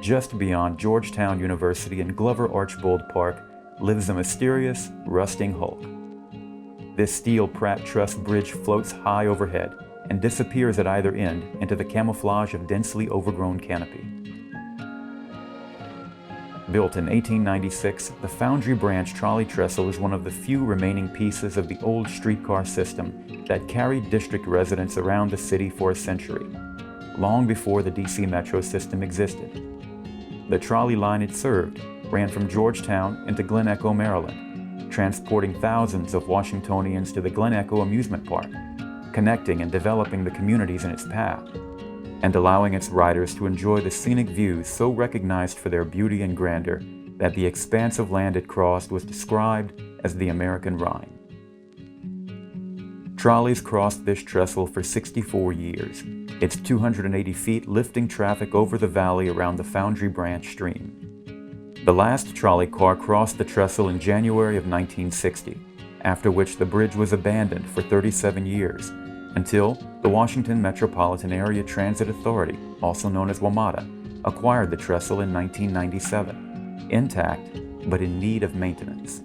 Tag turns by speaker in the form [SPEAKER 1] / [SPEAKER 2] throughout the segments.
[SPEAKER 1] Just beyond Georgetown University in Glover-Archbold Park lives a mysterious, rusting hulk. This steel Pratt truss bridge floats high overhead and disappears at either end into the camouflage of densely overgrown canopy. Built in 1896, the Foundry branch trolley trestle is one of the few remaining pieces of the old streetcar system that carried district residents around the city for a century, long before the DC Metro system existed. The trolley line it served ran from Georgetown into Glen Echo, Maryland, transporting thousands of Washingtonians to the Glen Echo Amusement Park, connecting and developing the communities in its path, and allowing its riders to enjoy the scenic views so recognized for their beauty and grandeur that the expanse of land it crossed was described as the American Rhine. Trolleys crossed this trestle for 64 years, its 280 feet lifting traffic over the valley around the Foundry branch stream. The last trolley car crossed the trestle in January of 1960, after which the bridge was abandoned for 37 years, until the Washington Metropolitan Area Transit Authority, also known as WMATA, acquired the trestle in 1997, intact but in need of maintenance.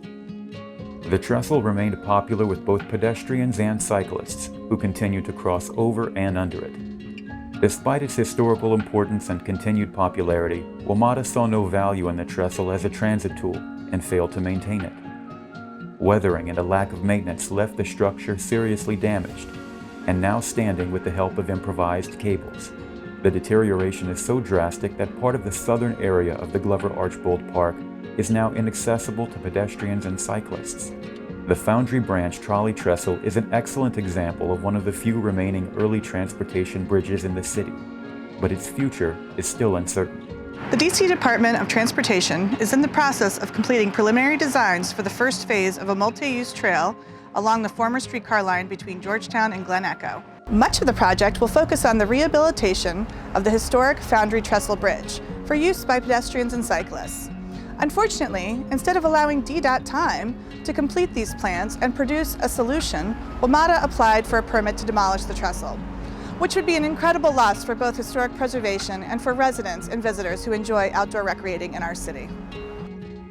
[SPEAKER 1] The trestle remained popular with both pedestrians and cyclists, who continued to cross over and under it. Despite its historical importance and continued popularity, WMATA saw no value in the trestle as a transit tool and failed to maintain it. Weathering and a lack of maintenance left the structure seriously damaged, and now standing with the help of improvised cables. The deterioration is so drastic that part of the southern area of the Glover-Archbold Park is now inaccessible to pedestrians and cyclists. The Foundry branch trolley trestle is an excellent example of one of the few remaining early transportation bridges in the city, but its future is still uncertain.
[SPEAKER 2] The DC Department of Transportation is in the process of completing preliminary designs for the first phase of a multi-use trail along the former streetcar line between Georgetown and Glen Echo. Much of the project will focus on the rehabilitation of the historic Foundry Trestle Bridge for use by pedestrians and cyclists. Unfortunately, instead of allowing DDOT time to complete these plans and produce a solution, WMATA applied for a permit to demolish the trestle, which would be an incredible loss for both historic preservation and for residents and visitors who enjoy outdoor recreating in our city.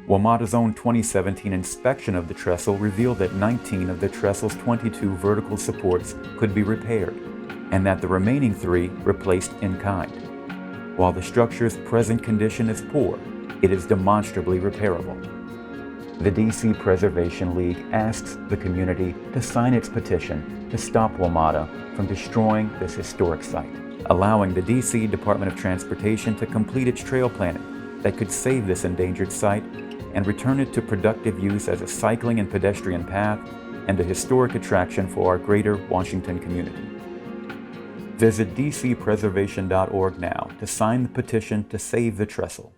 [SPEAKER 1] WMATA's own 2017 inspection of the trestle revealed that 19 of the trestle's 22 vertical supports could be repaired, and that the remaining 3 replaced in kind. While the structure's present condition is poor, it is demonstrably repairable. The DC Preservation League asks the community to sign its petition to stop WMATA from destroying this historic site, allowing the DC Department of Transportation to complete its trail planning that could save this endangered site and return it to productive use as a cycling and pedestrian path and a historic attraction for our greater Washington community. Visit dcpreservation.org now to sign the petition to save the trestle.